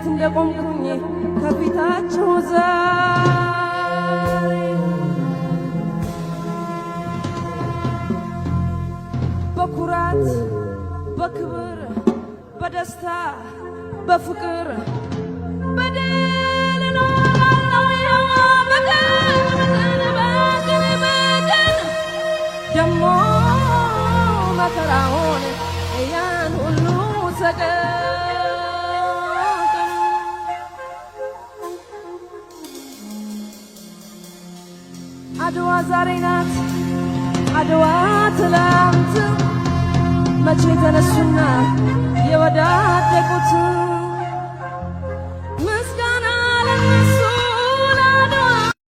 እንዴት እንደቆምኩኝ ከፊታችሁ ዛሬ በኩራት በክብር በደስታ በፍቅር በድል እኖራለሁ በቀን ደሞ መከራውን ያን ሁሉ ሰቀቀን አድዋ ዛሬ ናት አድዋ ትላንት መቼ ተነሱና የወዳ